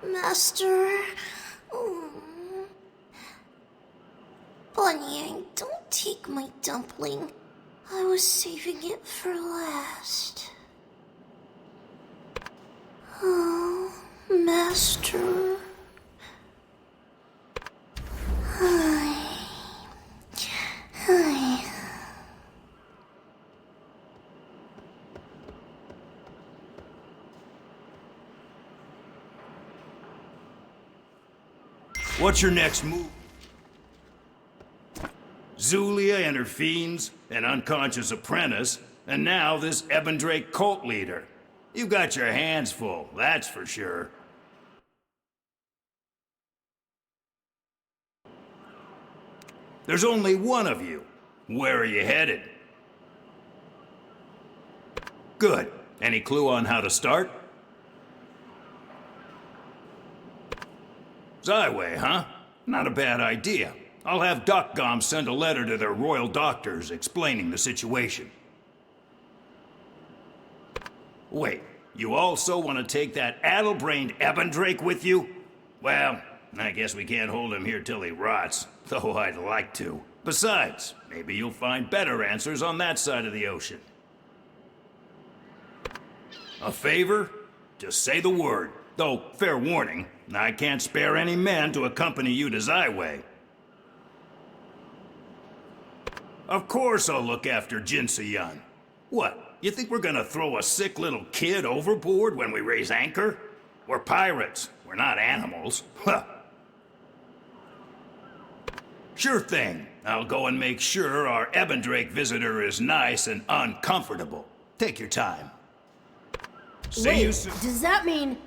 Master. Oh. Bunyang, don't take my dumpling. I was saving it for last. Oh, Master. Hi. Hi. What's your next move? Zulia and her fiends, an unconscious apprentice, and now this Ebendrake cult leader. You've got your hands full, that's for sure. There's only one of you. Where are you headed? Good. Any clue on how to start? Zyway, huh? Not a bad idea. I'll have Duckgom send a letter to their royal doctors explaining the situation. Wait, you also want to take that addle-brained Ebendrake with you? Well, I guess we can't hold him here till he rots, though I'd like to. Besides, maybe you'll find better answers on that side of the ocean. A favor? Just say the word. Though, fair warning, I can't spare any men to accompany you to Zyway. Of course I'll look after Jinsoyun. What, you think we're gonna throw a sick little kid overboard when we raise anchor? We're pirates, we're not animals. Huh. Sure thing. I'll go and make sure our Ebendrake visitor is nice and uncomfortable. Take your time. See you soon. Does that mean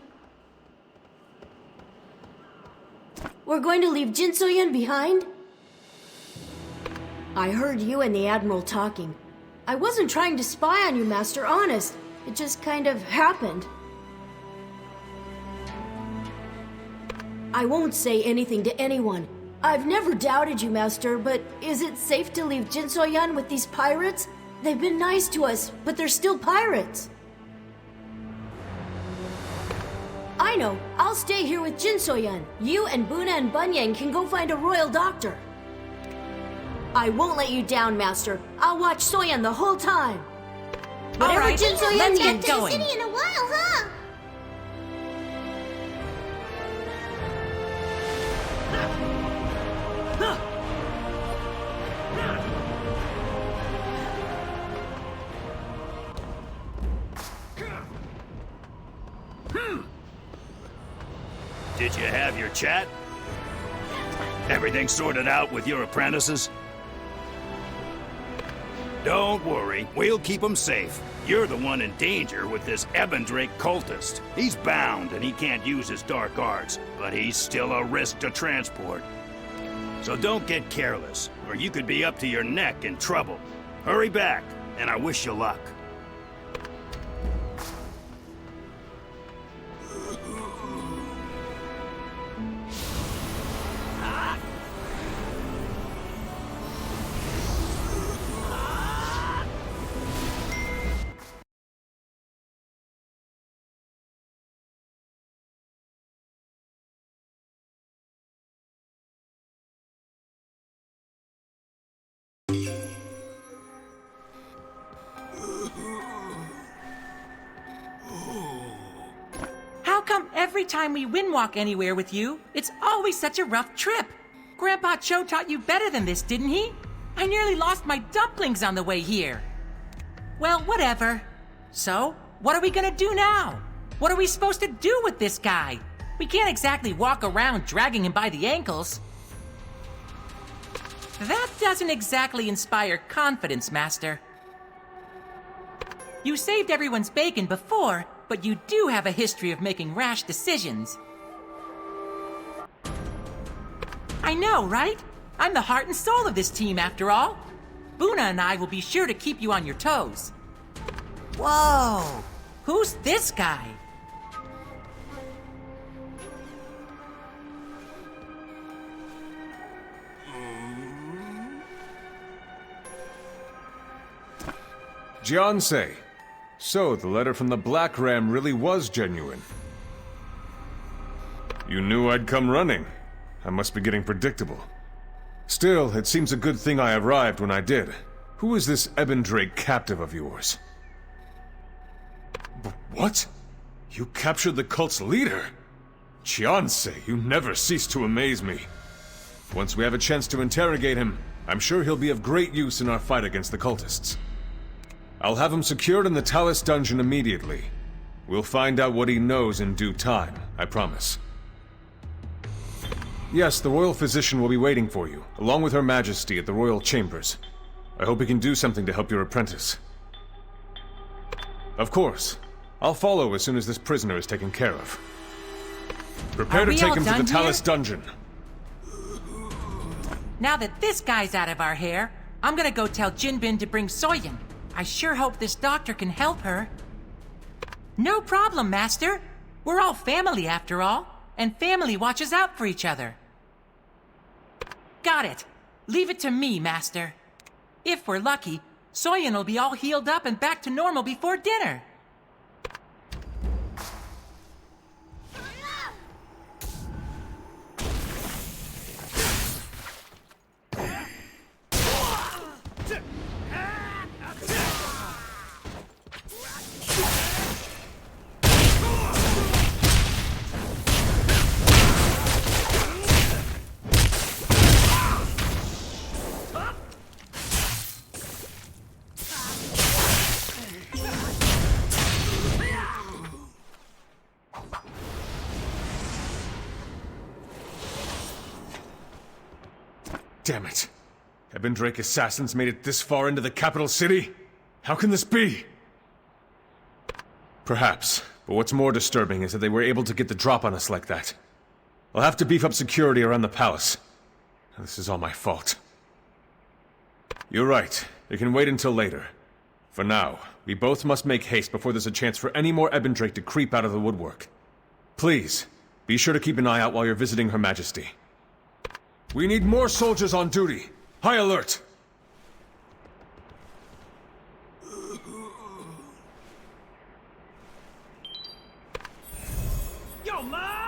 we're going to leave Jinsoyun behind? I heard you and the Admiral talking. I wasn't trying to spy on you, Master, honest. It just kind of happened. I won't say anything to anyone. I've never doubted you, Master, but is it safe to leave Jinsoyun with these pirates? They've been nice to us, but they're still pirates. I know. I'll stay here with Jinsoyun. You and Buna and Bunyang can go find a royal doctor. I won't let you down, Master. I'll watch Soyun the whole time. Whatever right, Jinsoyun let's needs. get going. To the city in a while, huh? Did you have your chat? Everything sorted out with your apprentices? Don't worry, we'll keep them safe. You're the one in danger with this Ebendrake cultist. He's bound and he can't use his dark arts, but he's still a risk to transport. So don't get careless, or you could be up to your neck in trouble. Hurry back, and I wish you luck. How come every time we windwalk anywhere with you, it's always such a rough trip? Grandpa Cho taught you better than this, didn't he? I nearly lost my dumplings on the way here. Well, whatever. So, what are we gonna do now? What are we supposed to do with this guy? We can't exactly walk around dragging him by the ankles. That doesn't exactly inspire confidence, Master. You saved everyone's bacon before, but you do have a history of making rash decisions. I know, right? I'm the heart and soul of this team, after all. Buna and I will be sure to keep you on your toes. Whoa! Who's this guy? Jiansei. So, the letter from the Black Ram really was genuine. You knew I'd come running. I must be getting predictable. Still, it seems a good thing I arrived when I did. Who is this Eben Drake captive of yours? What? You captured the cult's leader? Chianse, you never cease to amaze me. Once we have a chance to interrogate him, I'm sure he'll be of great use in our fight against the cultists. I'll have him secured in the Talus dungeon immediately. We'll find out what he knows in due time, I promise. Yes, the royal physician will be waiting for you, along with Her Majesty at the royal chambers. I hope he can do something to help your apprentice. Of course. I'll follow as soon as this prisoner is taken care of. Prepare to take him to the Talus dungeon. Now that this guy's out of our hair, I'm gonna go tell Jinbin to bring Soyen. I sure hope this doctor can help her. No problem, Master. We're all family after all, and family watches out for each other. Got it. Leave it to me, Master. If we're lucky, Soyen will be all healed up and back to normal before dinner. Damn it. Eben Drake assassins made it this far into the capital city? How can this be? Perhaps, but what's more disturbing is that they were able to get the drop on us like that. I'll have to beef up security around the palace. This is all my fault. You're right. It can wait until later. For now, we both must make haste before there's a chance for any more Eben Drake to creep out of the woodwork. Please, be sure to keep an eye out while you're visiting Her Majesty. We need more soldiers on duty. High alert! Yo, Ma!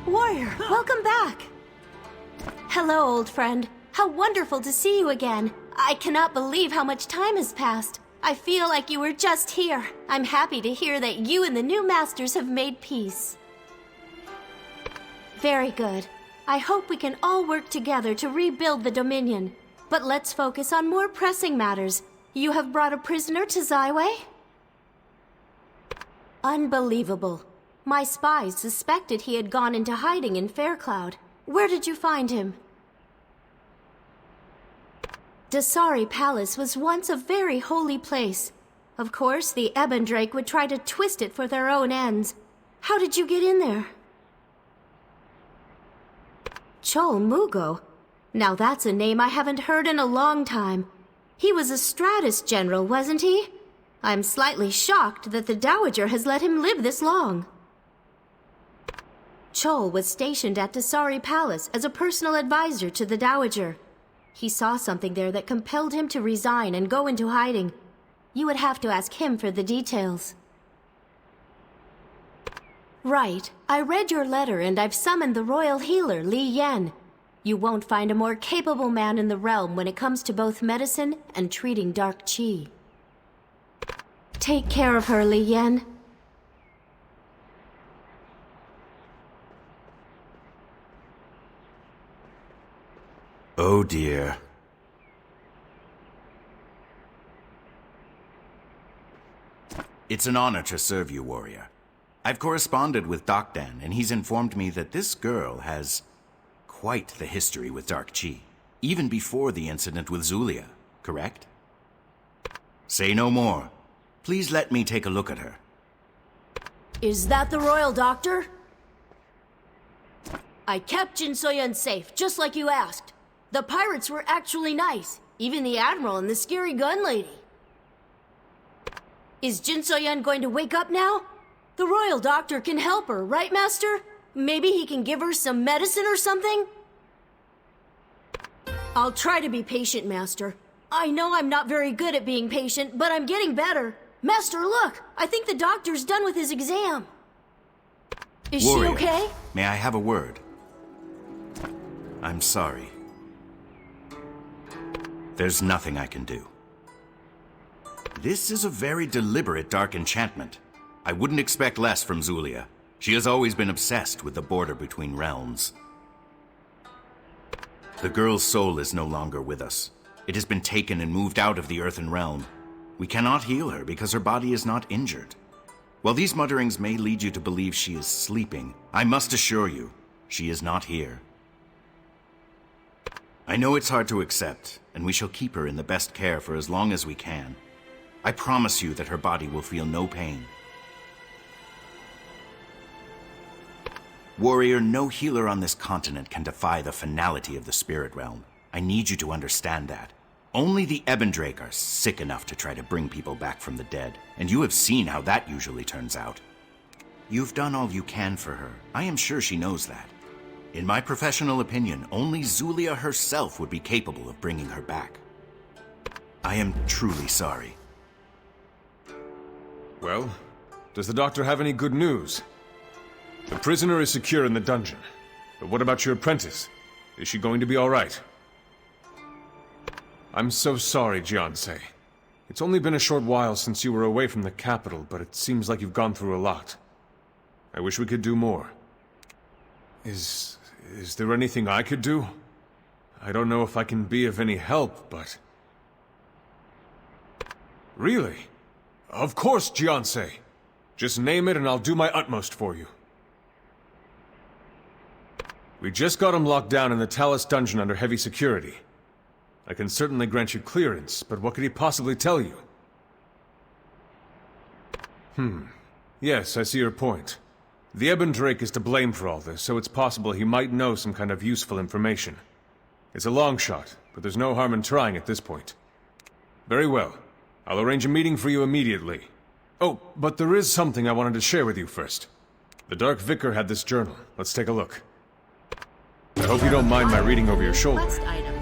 Warrior, welcome back! Hello, old friend. How wonderful to see you again. I cannot believe how much time has passed. I feel like you were just here. I'm happy to hear that you and the new masters have made peace. Very good. I hope we can all work together to rebuild the Dominion. But let's focus on more pressing matters. You have brought a prisoner to Zyway? Unbelievable. My spies suspected he had gone into hiding in Faircloud. Where did you find him? Dasari Palace was once a very holy place. Of course, the Eben Drake would try to twist it for their own ends. How did you get in there? Chol Mugo? Now that's a name I haven't heard in a long time. He was a Stratus general, wasn't he? I'm slightly shocked that the Dowager has let him live this long. Chol was stationed at Dasari Palace as a personal advisor to the Dowager. He saw something there that compelled him to resign and go into hiding. You would have to ask him for the details. Right. I read your letter and I've summoned the royal healer, Li Yen. You won't find a more capable man in the realm when it comes to both medicine and treating dark qi. Take care of her, Li Yen. Oh dear. It's an honor to serve you, warrior. I've corresponded with Dokdan, and he's informed me that this girl has quite the history with Dark Qi, even before the incident with Zulia, correct? Say no more. Please let me take a look at her. Is that the Royal Doctor? I kept Jin So-yun safe, just like you asked. The pirates were actually nice. Even the Admiral and the scary gun lady. Is Jin So-yun going to wake up now? The Royal Doctor can help her, right, Master? Maybe he can give her some medicine or something? I'll try to be patient, Master. I know I'm not very good at being patient, but I'm getting better. Master, look! I think the doctor's done with his exam. Is Warrior, she okay? may I have a word? I'm sorry. There's nothing I can do. This is a very deliberate dark enchantment. I wouldn't expect less from Zulia. She has always been obsessed with the border between realms. The girl's soul is no longer with us. It has been taken and moved out of the Earthen Realm. We cannot heal her because her body is not injured. While these mutterings may lead you to believe she is sleeping, I must assure you, she is not here. I know it's hard to accept, and we shall keep her in the best care for as long as we can. I promise you that her body will feel no pain. Warrior, no healer on this continent can defy the finality of the spirit realm. I need you to understand that. Only the Ebendrake are sick enough to try to bring people back from the dead, and you have seen how that usually turns out. You've done all you can for her. I am sure she knows that. In my professional opinion, only Zulia herself would be capable of bringing her back. I am truly sorry. Well, does the doctor have any good news? The prisoner is secure in the dungeon. But what about your apprentice? Is she going to be all right? I'm so sorry, Jiansei. It's only been a short while since you were away from the capital, but it seems like you've gone through a lot. I wish we could do more. Is there anything I could do? I don't know if I can be of any help, but... Really? Of course, Jiansei. Just name it and I'll do my utmost for you. We just got him locked down in the Talus dungeon under heavy security. I can certainly grant you clearance, but what could he possibly tell you? Yes, I see your point. The Ebendrake is to blame for all this, so it's possible he might know some kind of useful information. It's a long shot, but there's no harm in trying at this point. Very well. I'll arrange a meeting for you immediately. Oh, but there is something I wanted to share with you first. The Dark Vicar had this journal. Let's take a look. I hope you don't mind my reading over your shoulder. Quest item.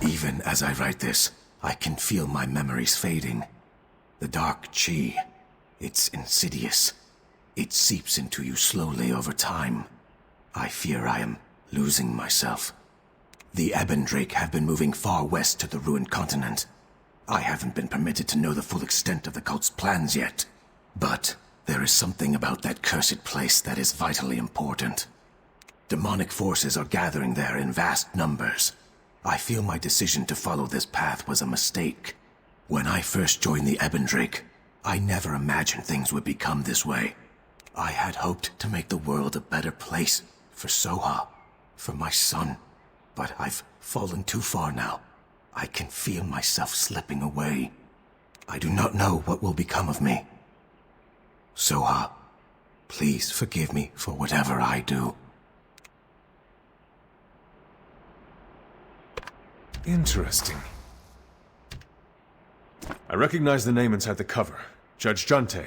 Even as I write this, I can feel my memories fading. The dark chi, it's insidious. It seeps into you slowly over time. I fear I am losing myself. The Ebendrake have been moving far west to the ruined continent. I haven't been permitted to know the full extent of the cult's plans yet. But there is something about that cursed place that is vitally important. Demonic forces are gathering there in vast numbers. I feel my decision to follow this path was a mistake. When I first joined the Ebendrake, I never imagined things would become this way. I had hoped to make the world a better place for Soha, for my son. But I've fallen too far now. I can feel myself slipping away. I do not know what will become of me. Soha, please forgive me for whatever I do. Interesting. I recognize the name inside the cover. Judge Junte.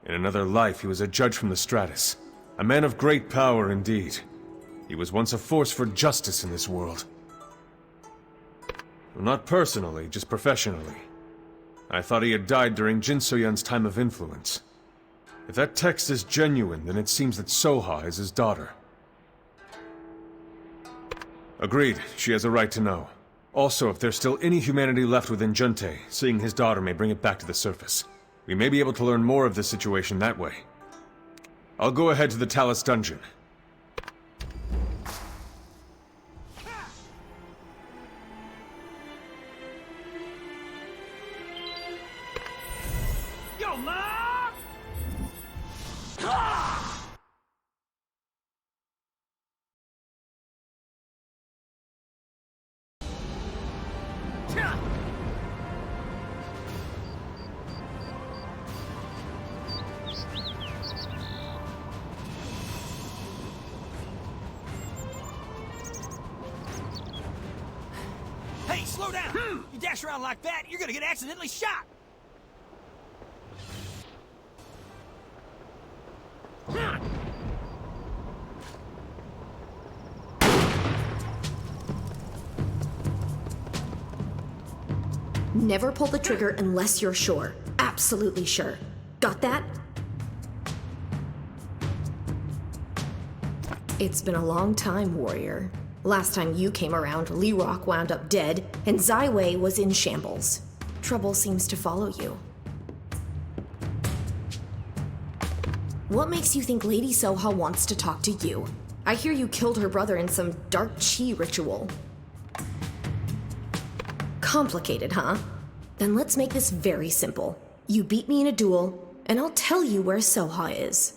In another life, he was a judge from the Stratus. A man of great power indeed. He was once a force for justice in this world. Well, not personally, just professionally. I thought he had died during Jin So-yun's time of influence. If that text is genuine, then it seems that Soha is his daughter. Agreed, she has a right to know. Also, if there's still any humanity left within Junte, seeing his daughter may bring it back to the surface. We may be able to learn more of this situation that way. I'll go ahead to the Talus dungeon. Yo, Ma! Hey, slow down! You dash around like that, you're gonna get accidentally shot! Never pull the trigger unless you're sure. Absolutely sure. Got that? It's been a long time, warrior. Last time you came around, Lee Rock wound up dead, and Zyway was in shambles. Trouble seems to follow you. What makes you think Lady Soha wants to talk to you? I hear you killed her brother in some dark chi ritual. Complicated, huh? Then let's make this very simple. You beat me in a duel, and I'll tell you where Soha is.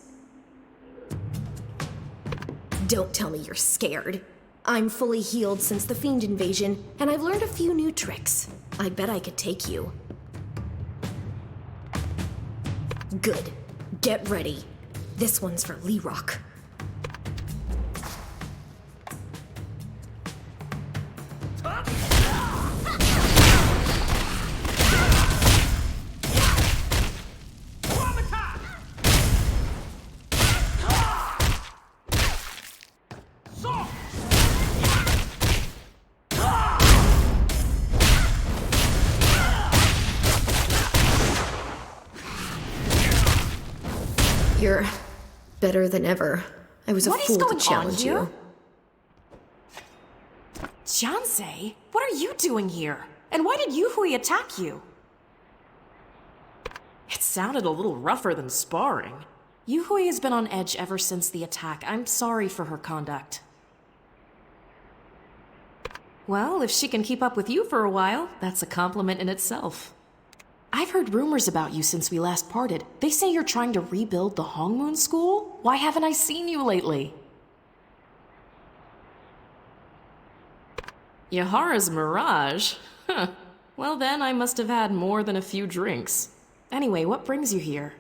Don't tell me you're scared. I'm fully healed since the Fiend invasion, and I've learned a few new tricks. I bet I could take you. Good. Get ready. This one's for Lee Rock. You're better than ever. I was a fool to challenge you. Jiansei, what are you doing here? And why did Yuhui attack you? It sounded a little rougher than sparring. Yuhui has been on edge ever since the attack. I'm sorry for her conduct. Well, if she can keep up with you for a while, that's a compliment in itself. I've heard rumors about you since we last parted. They say you're trying to rebuild the Hongmoon School? Why haven't I seen you lately? Yahara's Mirage? Huh. Well then, I must have had more than a few drinks. Anyway, what brings you here?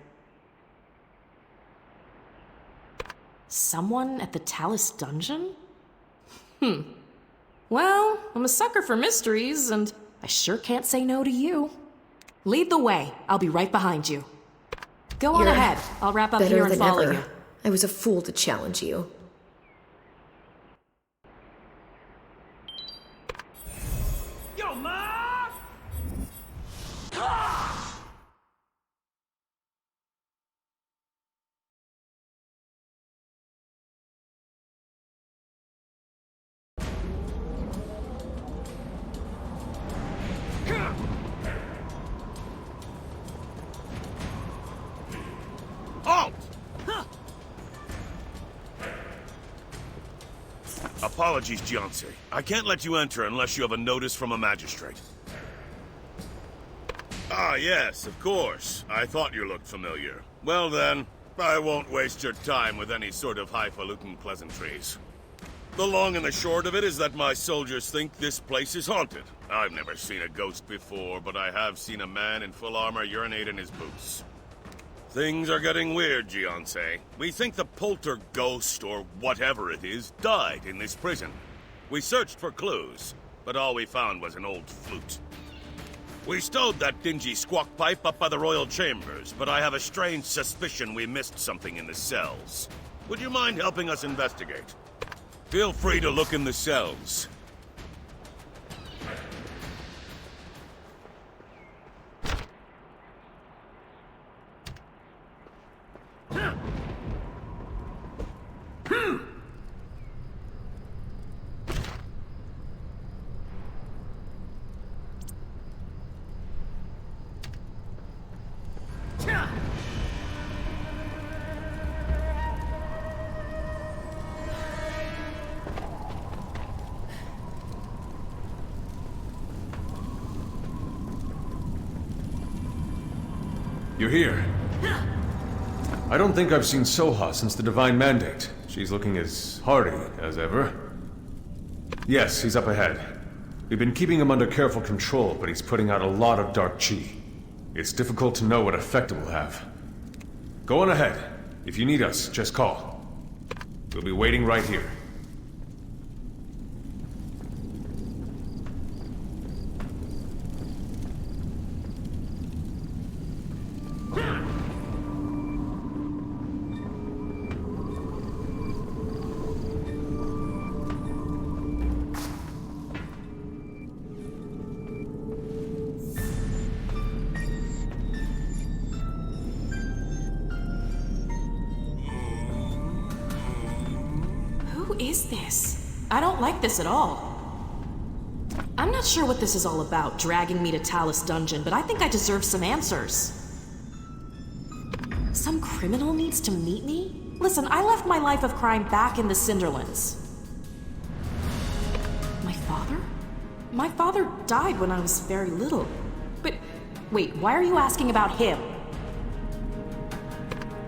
Someone at the Talus Dungeon? Well, I'm a sucker for mysteries, and I sure can't say no to you. Lead the way. I'll be right behind you. Go on ahead. I'll wrap up here and follow you. I was a fool to challenge you. Yo, Ma! Halt! Apologies, Jiansei. I can't let you enter unless you have a notice from a magistrate. Ah, yes, of course. I thought you looked familiar. Well then, I won't waste your time with any sort of highfalutin pleasantries. The long and the short of it is that my soldiers think this place is haunted. I've never seen a ghost before, but I have seen a man in full armor urinate in his boots. Things are getting weird, Jiansei. We think the polterghost, or whatever it is, died in this prison. We searched for clues, but all we found was an old flute. We stowed that dingy squawk pipe up by the royal chambers, but I have a strange suspicion we missed something in the cells. Would you mind helping us investigate? Feel free to look in the cells. You're here. I don't think I've seen Soha since the Divine Mandate. She's looking as hardy as ever. Yes, he's up ahead. We've been keeping him under careful control, but he's putting out a lot of dark chi. It's difficult to know what effect it will have. Go on ahead. If you need us, just call. We'll be waiting right here. is this? I don't like this at all. I'm not sure what this is all about, dragging me to Talus Dungeon, but I think I deserve some answers. Some criminal needs to meet me? Listen, I left my life of crime back in the Cinderlands. My father? My father died when I was very little. But wait, why are you asking about him?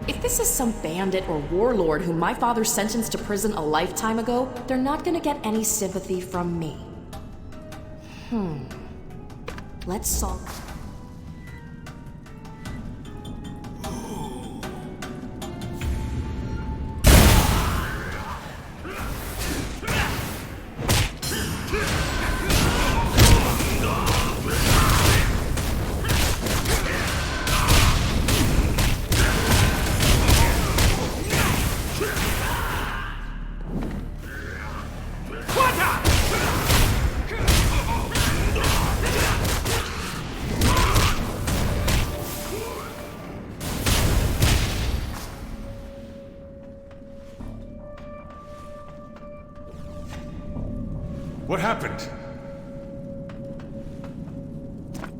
If this is some bandit or warlord whom my father sentenced to prison a lifetime ago, they're not gonna get any sympathy from me. Let's solve... What happened?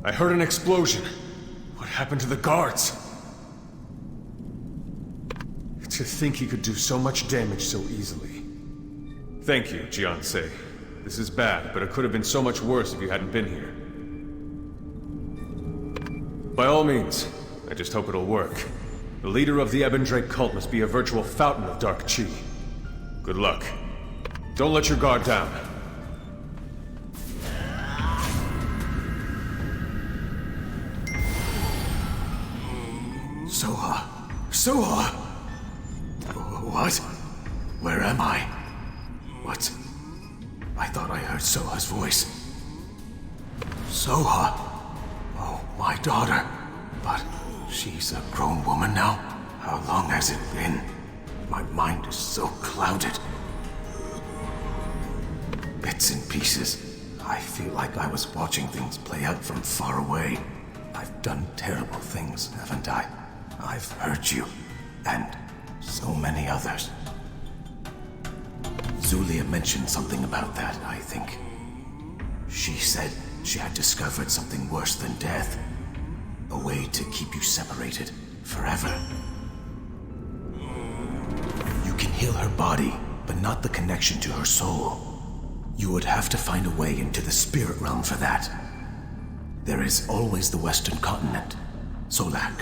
I heard an explosion. What happened to the guards? To think he could do so much damage so easily. Thank you, Jiansei. This is bad, but it could have been so much worse if you hadn't been here. By all means, I just hope it'll work. The leader of the Ebendrake cult must be a virtual fountain of dark chi. Good luck. Don't let your guard down. Soha. Soha! What? Where am I? What? I thought I heard Soha's voice. Soha! Oh, my daughter. But she's a grown woman now. How long has it been? My mind is so clouded. Bits and pieces. I feel like I was watching things play out from far away. I've done terrible things, haven't I? I've hurt you, and so many others. Zulia mentioned something about that, I think. She said she had discovered something worse than death. A way to keep you separated forever. You can heal her body, but not the connection to her soul. You would have to find a way into the spirit realm for that. There is always the Western continent, Solak.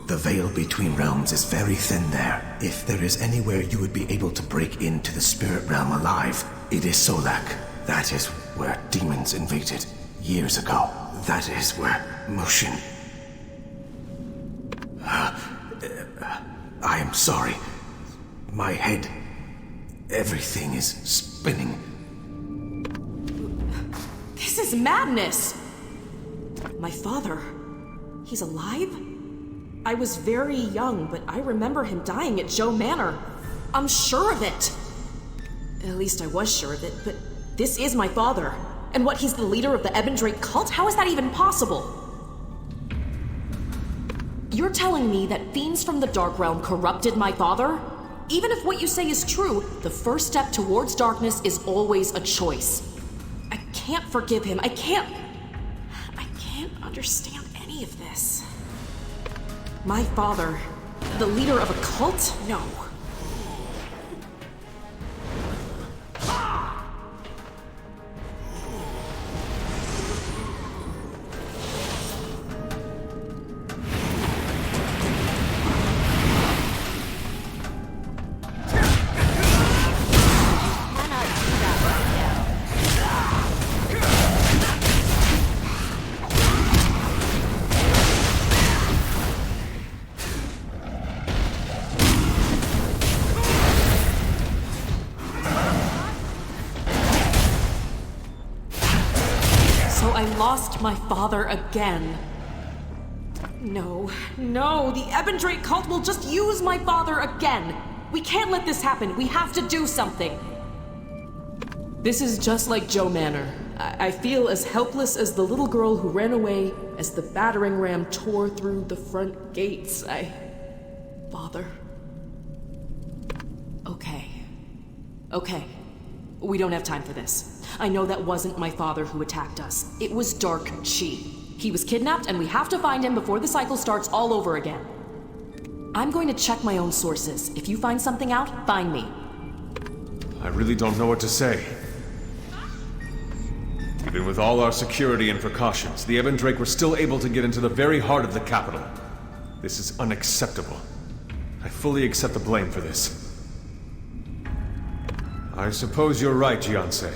The veil between realms is very thin there. If there is anywhere you would be able to break into the spirit realm alive, it is Solak. That is where demons invaded years ago. That is where Mushin... I am sorry. My head... everything is spinning. This is madness! My father... he's alive? I was very young, but I remember him dying at Joe Manor. I'm sure of it! At least I was sure of it, but this is my father. And what, he's the leader of the Ebendrake cult? How is that even possible? You're telling me that fiends from the Dark Realm corrupted my father? Even if what you say is true, the first step towards darkness is always a choice. I can't forgive him. I can't understand any of this. My father, the leader of a cult? No. Lost my father again. No, the Ebendrake cult will just use my father again. We can't let this happen. We have to do something. This is just like Joe Manor. I feel as helpless as the little girl who ran away as the battering ram tore through the front gates. Father. Okay. Okay. We don't have time for this. I know that wasn't my father who attacked us. It was Dark Chi. He was kidnapped, and we have to find him before the cycle starts all over again. I'm going to check my own sources. If you find something out, find me. I really don't know what to say. Even with all our security and precautions, the Ebon Drake were still able to get into the very heart of the capital. This is unacceptable. I fully accept the blame for this. I suppose you're right, Jiansei.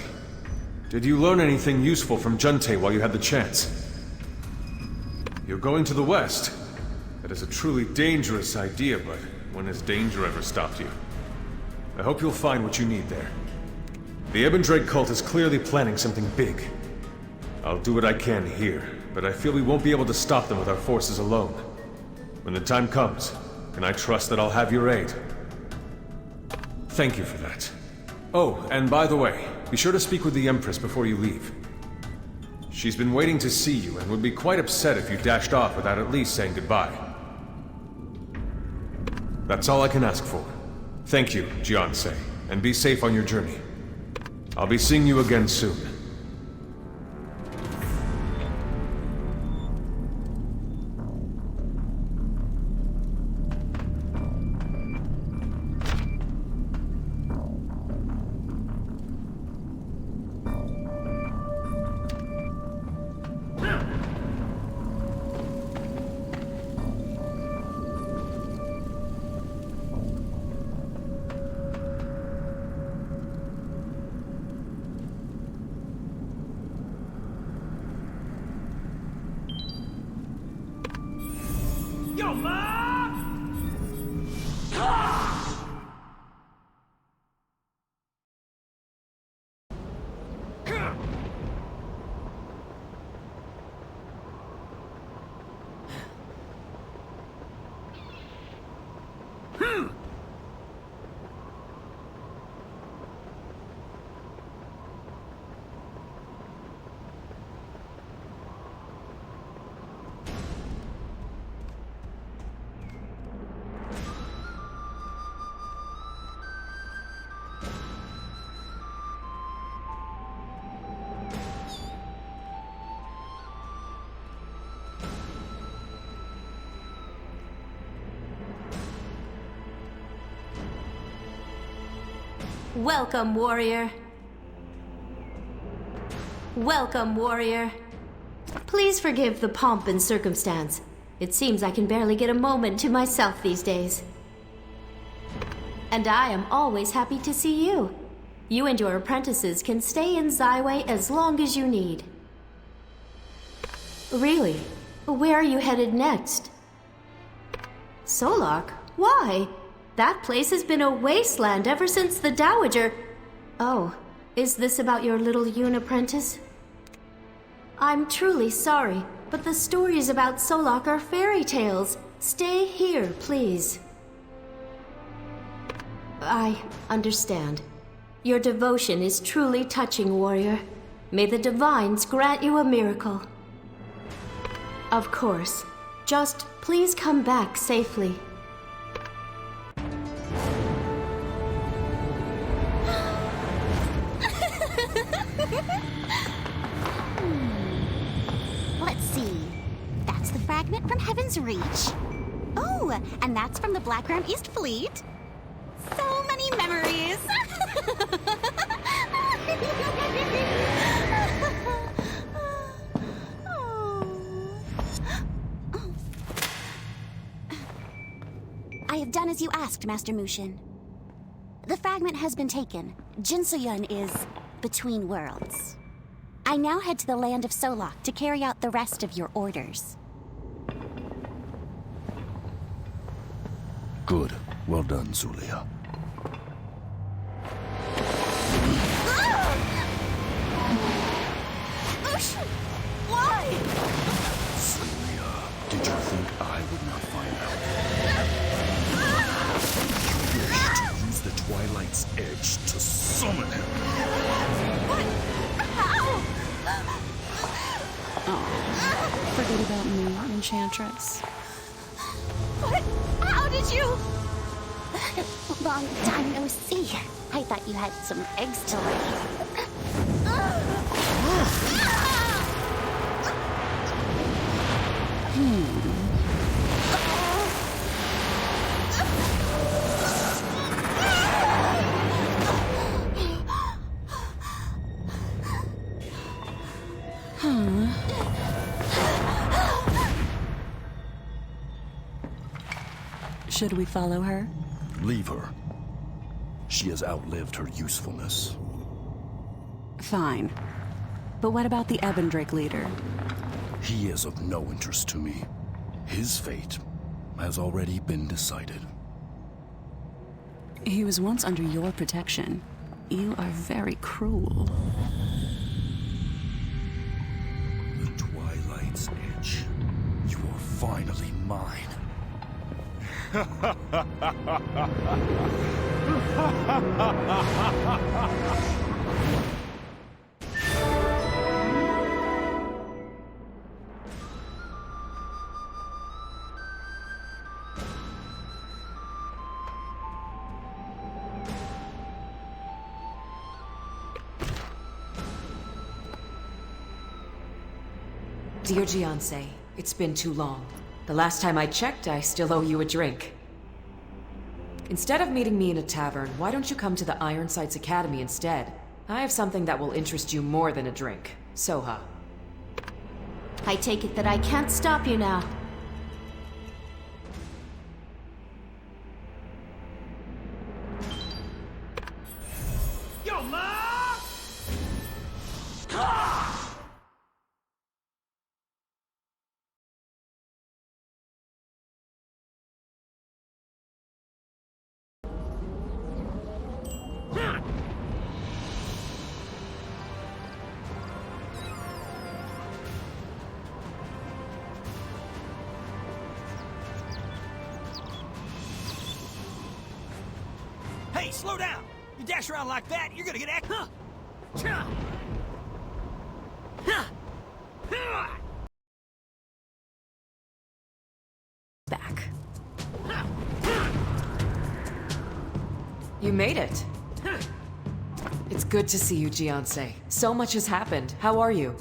Did you learn anything useful from Junte while you had the chance? You're going to the west. That is a truly dangerous idea, but when has danger ever stopped you? I hope you'll find what you need there. The Ebon Drake cult is clearly planning something big. I'll do what I can here, but I feel we won't be able to stop them with our forces alone. When the time comes, can I trust that I'll have your aid? Thank you for that. Oh, and by the way, be sure to speak with the Empress before you leave. She's been waiting to see you and would be quite upset if you dashed off without at least saying goodbye. That's all I can ask for. Thank you, Jiansei, and be safe on your journey. I'll be seeing you again soon. Yo, Ma! Welcome, warrior. Welcome, warrior. Please forgive the pomp and circumstance. It seems I can barely get a moment to myself these days. And I am always happy to see you. You and your apprentices can stay in Zyway as long as you need. Really? Where are you headed next? Solok? Why? That place has been a wasteland ever since the Dowager... Oh, is this about your little Yun apprentice? I'm truly sorry, but the stories about Solok are fairy tales. Stay here, please. I understand. Your devotion is truly touching, warrior. May the divines grant you a miracle. Of course. Just please come back safely. Let's see. That's the fragment from Heaven's Reach. Oh, and that's from the Black Ram East Fleet. So many memories. I have done as you asked, Master Mushin. The fragment has been taken. Jinsoyun is between worlds. I now head to the land of Solok to carry out the rest of your orders. Good. Well done, Zulia. Mushin! Why? Zulia, did you think I would not find out? You wish to use the Twilight's edge to summon him. What? How? Oh, forget about me, Enchantress. What? How did you? Long time no see. I thought you had some eggs to lay. Should we follow her? Leave her. She has outlived her usefulness. Fine. But what about the Ebendrake leader? He is of no interest to me. His fate has already been decided. He was once under your protection. You are very cruel. The Twilight's Edge. You are finally mine. Dear Gianse, it's been too long. The last time I checked, I still owe you a drink. Instead of meeting me in a tavern, why don't you come to the Ironsights Academy instead? I have something that will interest you more than a drink. Soha. I take it that I can't stop you now. Yo, Ma! Hey, slow down! You dash around like that, you're gonna get Back. You made it. It's good to see you, Gianse. So much has happened. How are you?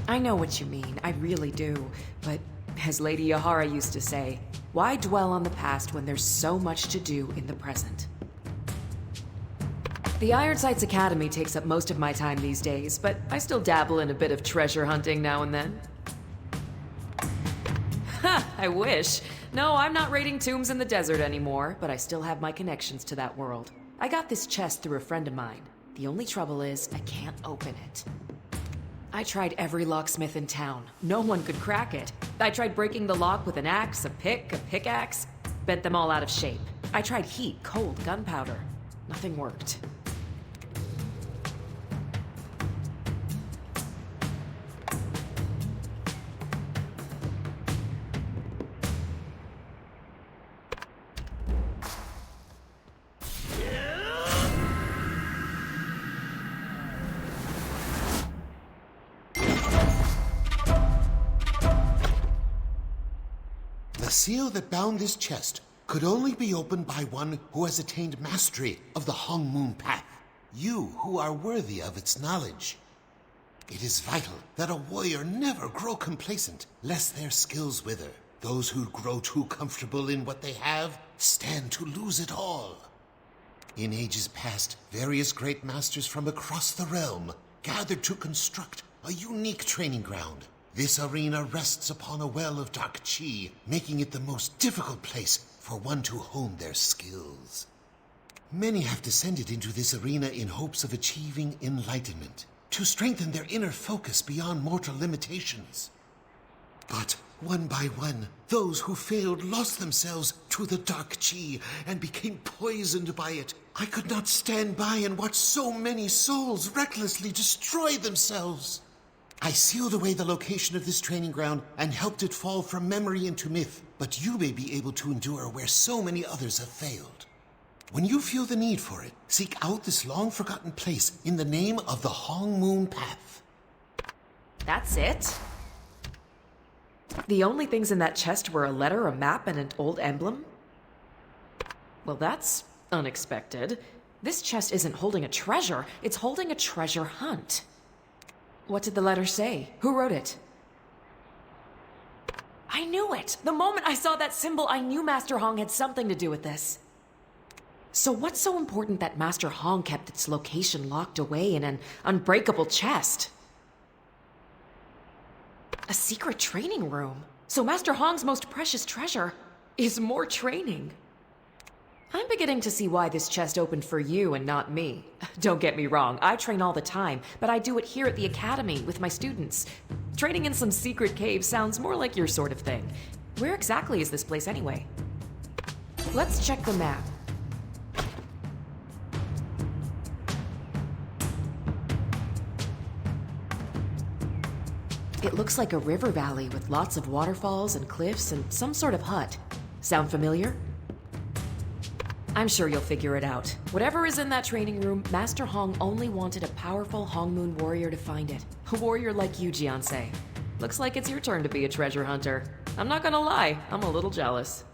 I know what you mean, I really do. But as Lady Yahara used to say, why dwell on the past when there's so much to do in the present? The Ironsights Academy takes up most of my time these days, but I still dabble in a bit of treasure hunting now and then. Ha! I wish. No, I'm not raiding tombs in the desert anymore, but I still have my connections to that world. I got this chest through a friend of mine. The only trouble is, I can't open it. I tried every locksmith in town. No one could crack it. I tried breaking the lock with an axe, a pick, a pickaxe. Bent them all out of shape. I tried heat, cold, gunpowder. Nothing worked. The seal that bound this chest could only be opened by one who has attained mastery of the Hong Moon Path. You who are worthy of its knowledge. It is vital that a warrior never grow complacent, lest their skills wither. Those who grow too comfortable in what they have stand to lose it all. In ages past, various great masters from across the realm gathered to construct a unique training ground. This arena rests upon a well of dark chi, making it the most difficult place for one to hone their skills. Many have descended into this arena in hopes of achieving enlightenment, to strengthen their inner focus beyond mortal limitations. But one by one, those who failed lost themselves to the dark chi and became poisoned by it. I could not stand by and watch so many souls recklessly destroy themselves. I sealed away the location of this training ground and helped it fall from memory into myth, but you may be able to endure where so many others have failed. When you feel the need for it, seek out this long-forgotten place in the name of the Hong Moon Path. That's it? The only things in that chest were a letter, a map, and an old emblem? Well, that's unexpected. This chest isn't holding a treasure, it's holding a treasure hunt. What did the letter say? Who wrote it? I knew it! The moment I saw that symbol, I knew Master Hong had something to do with this. So what's so important that Master Hong kept its location locked away in an unbreakable chest? A secret training room. So Master Hong's most precious treasure is more training. I'm beginning to see why this chest opened for you and not me. Don't get me wrong, I train all the time, but I do it here at the academy with my students. Training in some secret cave sounds more like your sort of thing. Where exactly is this place anyway? Let's check the map. It looks like a river valley with lots of waterfalls and cliffs and some sort of hut. Sound familiar? I'm sure you'll figure it out. Whatever is in that training room, Master Hong only wanted a powerful Hongmoon warrior to find it. A warrior like you, Jiansei. Looks like it's your turn to be a treasure hunter. I'm not gonna lie, I'm a little jealous.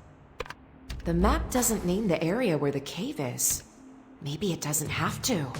The map doesn't name the area where the cave is. Maybe it doesn't have to.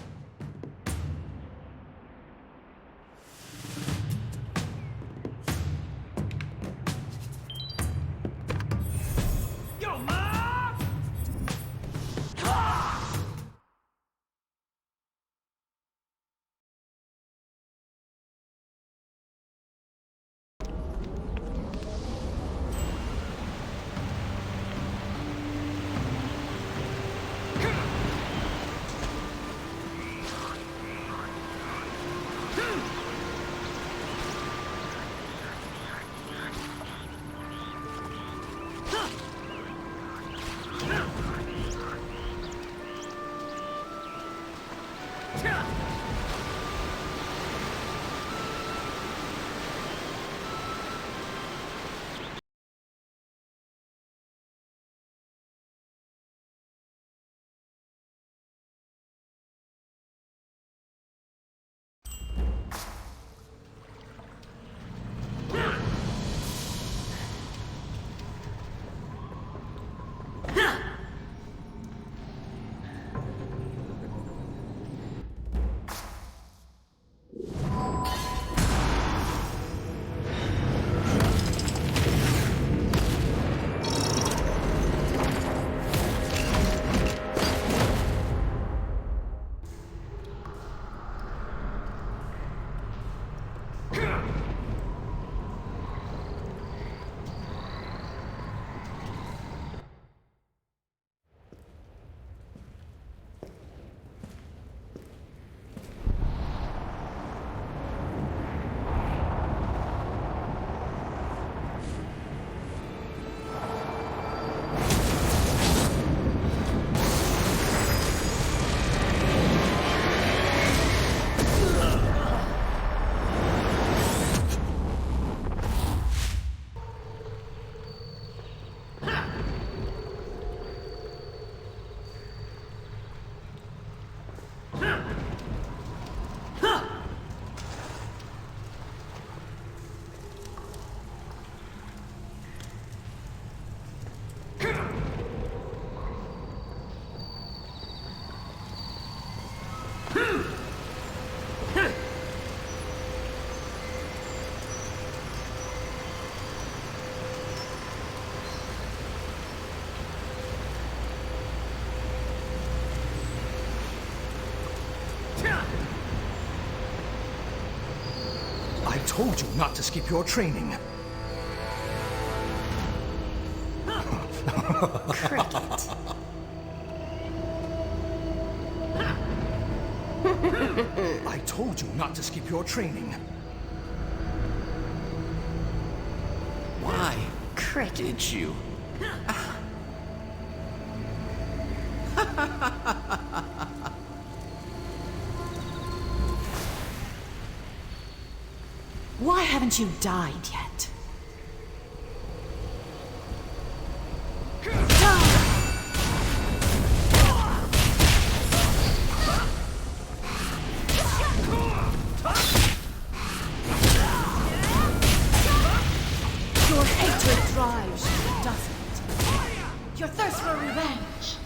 I told you not to skip your training. Cricket. I told you not to skip your training. Why Cricket. did you? Why haven't you died yet? Your hatred drives you, doesn't it? Your thirst for revenge.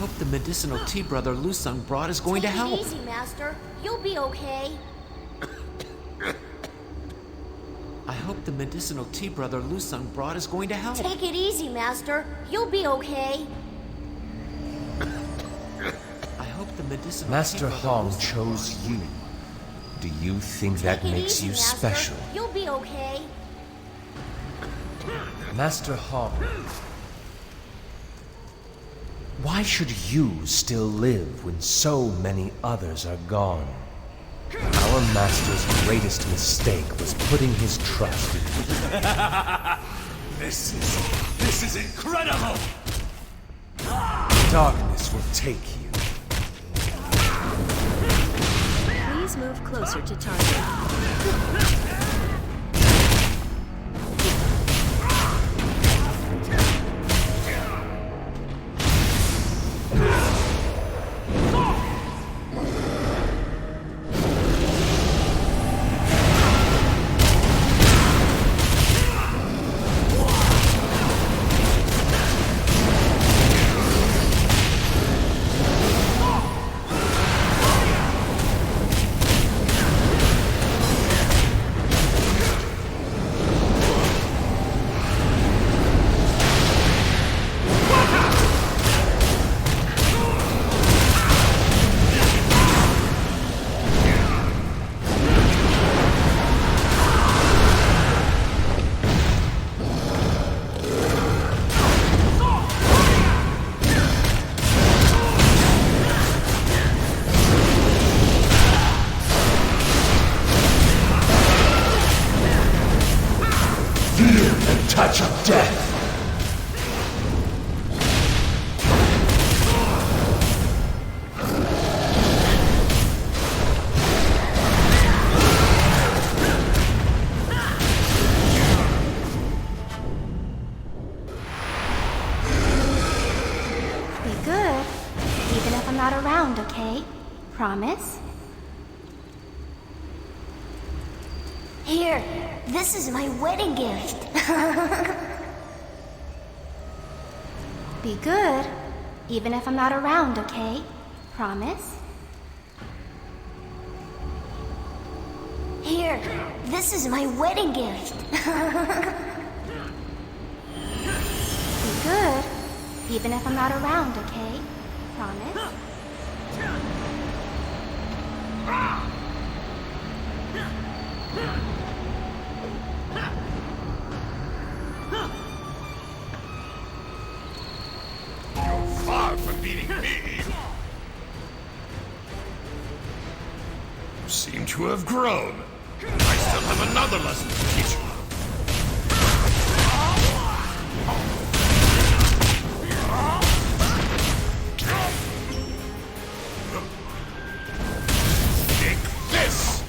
hope the medicinal tea Brother Lusung brought is going to help. Take it easy, Master. You'll be okay. I hope the medicinal tea Brother Lusung brought is going to help. Take it easy, Master. You'll be okay. I hope the medicinal Master tea Hong Brother Lusung chose you. Do you think that Take it makes easy, you Master. special? You'll be okay. Master Hong, why should you still live when so many others are gone? Our master's greatest mistake was putting his trust in you. This is incredible! Darkness will take you. Please move closer to target. Touch of death. Be good, even if I'm not around, okay? Promise? Here, this is my wedding gift. Be good, even if I'm not around, okay? Promise? Here, this is my wedding gift. Be good, even if I'm not around, okay? Promise? You're far from beating me. You seem to have grown. I still have another lesson to teach you. Take this!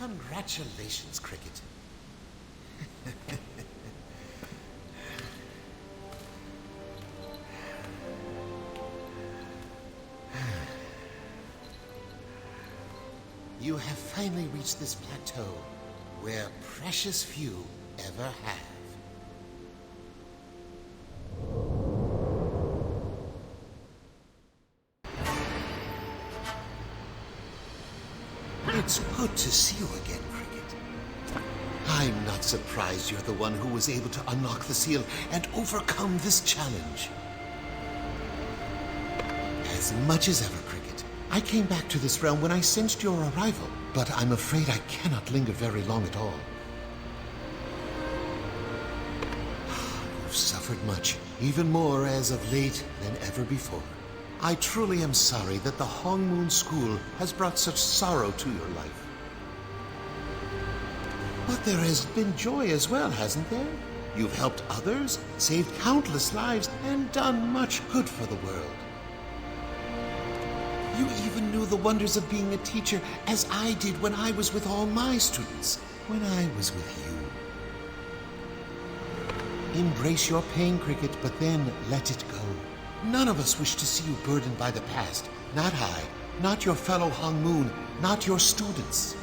Congratulations, Cricket. You have finally reached this plateau where precious few ever have. It's good to see you again, Cricket. I'm not surprised you're the one who was able to unlock the seal and overcome this challenge. As much as ever, Cricket, I came back to this realm when I sensed your arrival, but I'm afraid I cannot linger very long at all. You've suffered much, even more as of late than ever before. I truly am sorry that the Hongmoon School has brought such sorrow to your life. But there has been joy as well, hasn't there? You've helped others, saved countless lives, and done much good for the world. You even knew the wonders of being a teacher, as I did when I was with all my students, when I was with you. Embrace your pain, Cricket, but then let it go. None of us wish to see you burdened by the past. Not I, not your fellow Hongmoon, not your students.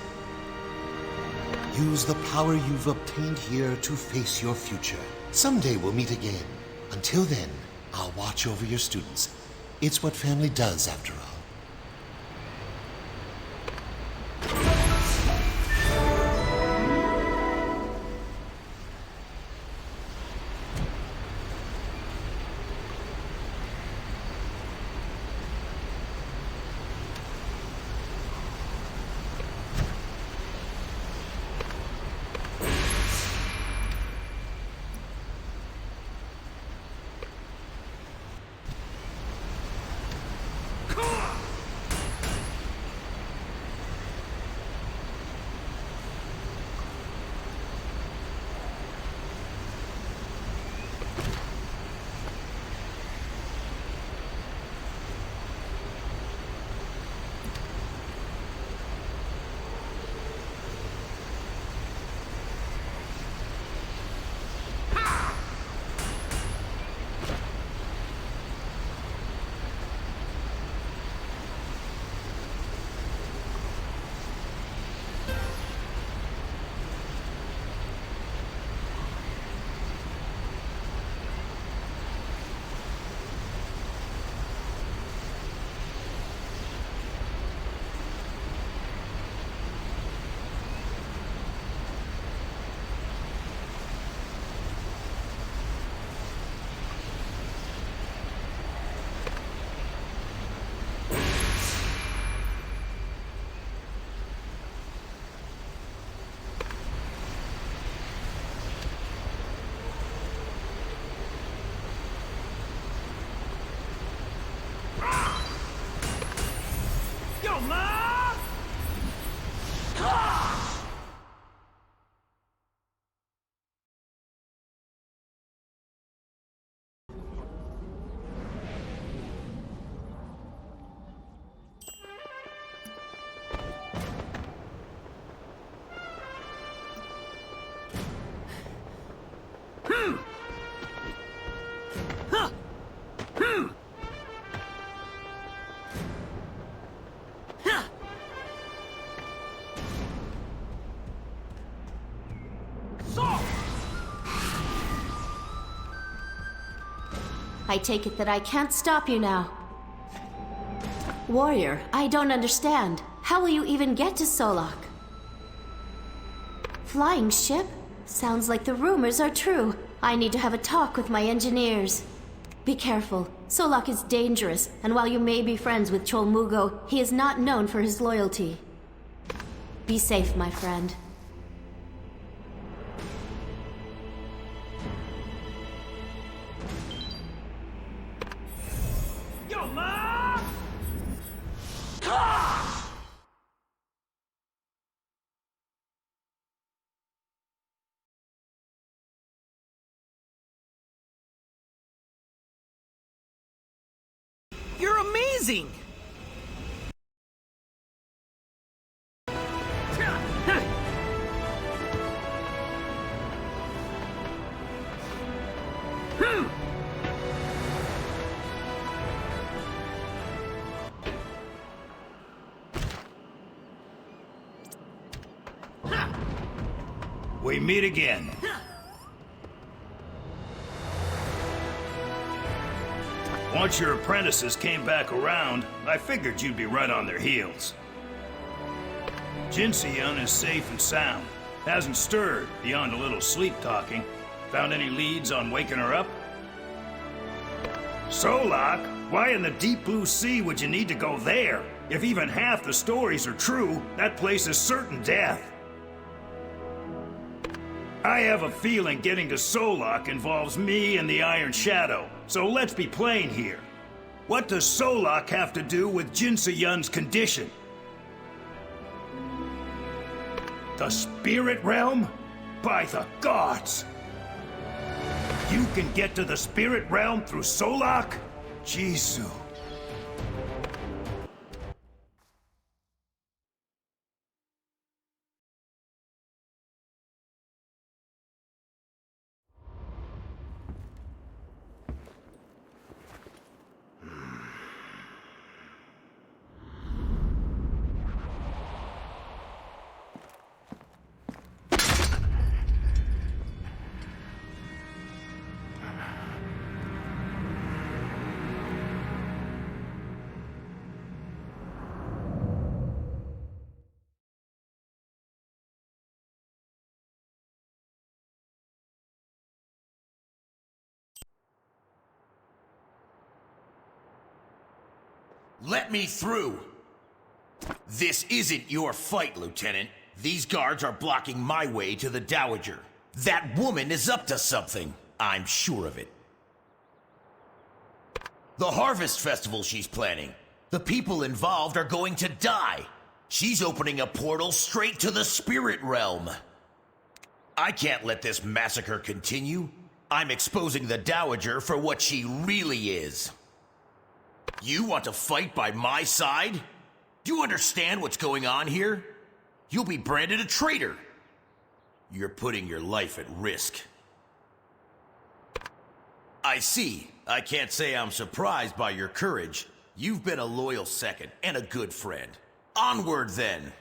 Use the power you've obtained here to face your future. Someday we'll meet again. Until then, I'll watch over your students. It's what family does, after all. I take it that I can't stop you now. Warrior, I don't understand. How will you even get to Solok? Flying ship? Sounds like the rumors are true. I need to have a talk with my engineers. Be careful. Solok is dangerous, and while you may be friends with Cholmugo, he is not known for his loyalty. Be safe, my friend. You're amazing! We meet again. Once your apprentices came back around, I figured you'd be right on their heels. Jin Se-Yun is safe and sound. Hasn't stirred beyond a little sleep-talking. Found any leads on waking her up? Solok? Why in the deep blue sea would you need to go there? If even half the stories are true, that place is certain death. I have a feeling getting to Solok involves me and the Iron Shadow, so let's be plain here. What does Solok have to do with Jin Se-Yun's condition? The Spirit Realm? By the gods! You can get to the Spirit Realm through Solok? Jisoo. Let me through! This isn't your fight, Lieutenant. These guards are blocking my way to the Dowager. That woman is up to something. I'm sure of it. The Harvest Festival she's planning. The people involved are going to die. She's opening a portal straight to the Spirit Realm. I can't let this massacre continue. I'm exposing the Dowager for what she really is. You want to fight by my side? Do you understand what's going on here? You'll be branded a traitor. You're putting your life at risk. I see. I can't say I'm surprised by your courage. You've been a loyal second and a good friend. Onward, then.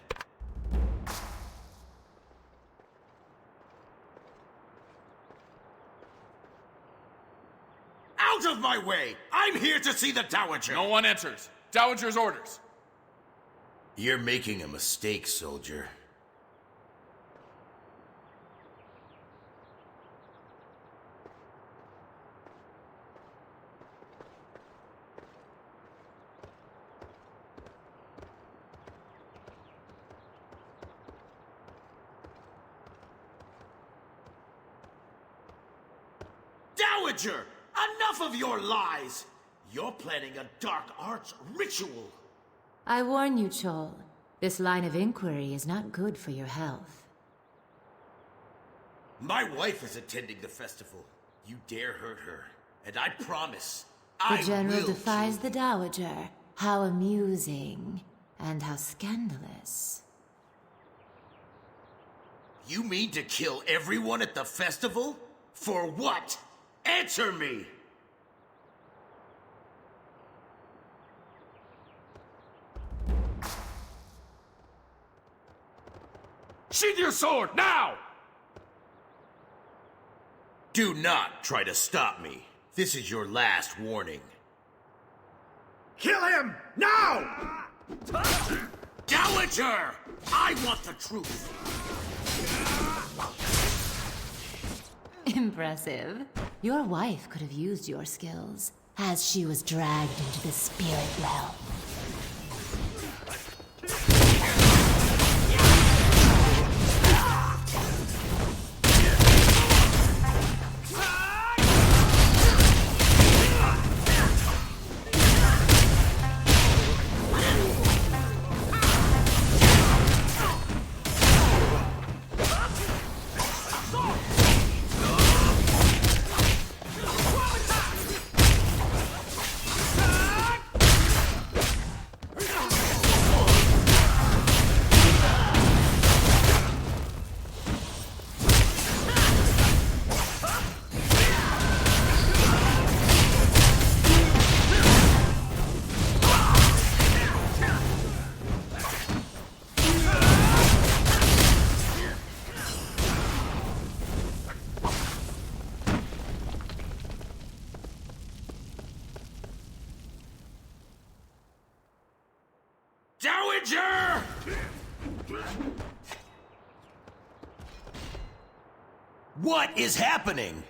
Out of my way! I'm here to see the Dowager! No one enters. Dowager's orders. You're making a mistake, soldier. Dowager! Enough of your lies! You're planning a dark arts ritual! I warn you, Chol. This line of inquiry is not good for your health. My wife is attending the festival. You dare hurt her, and I promise, The I General will defies the Dowager. How amusing. And how scandalous. You mean to kill everyone at the festival? For what? Answer me! Sheath your sword, now! Do not try to stop me. This is your last warning. Kill him! Now! Dowager! I want the truth! Impressive. Your wife could have used your skills, as she was dragged into the spirit realm. Dowager! What is happening?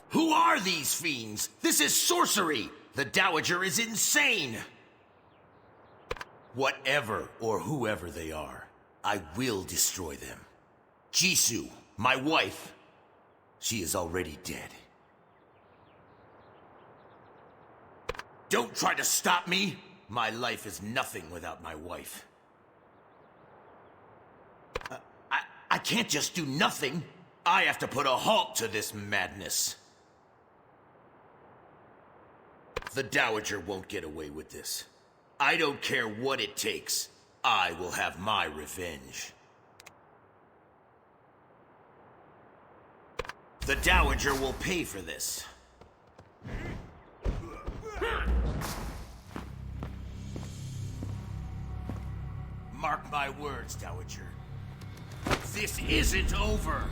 Who are these fiends? This is sorcery! The Dowager is insane! Whatever or whoever they are, I will destroy them. Jisoo, my wife, she is already dead. Don't try to stop me! My life is nothing without my wife. I can't just do nothing. I have to put a halt to this madness. The Dowager won't get away with this. I don't care what it takes. I will have my revenge. The Dowager will pay for this. Mark my words, Dowager. This isn't over.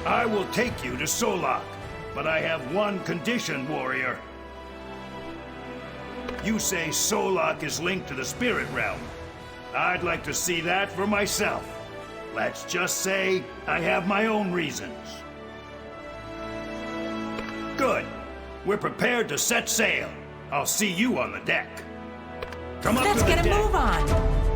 I will take you to Solok, but I have one condition, warrior. You say Solok is linked to the spirit realm. I'd like to see that for myself. Let's just say I have my own reasons. Good. We're prepared to set sail. I'll see you on the deck. Come up Let's to the get a deck. move on!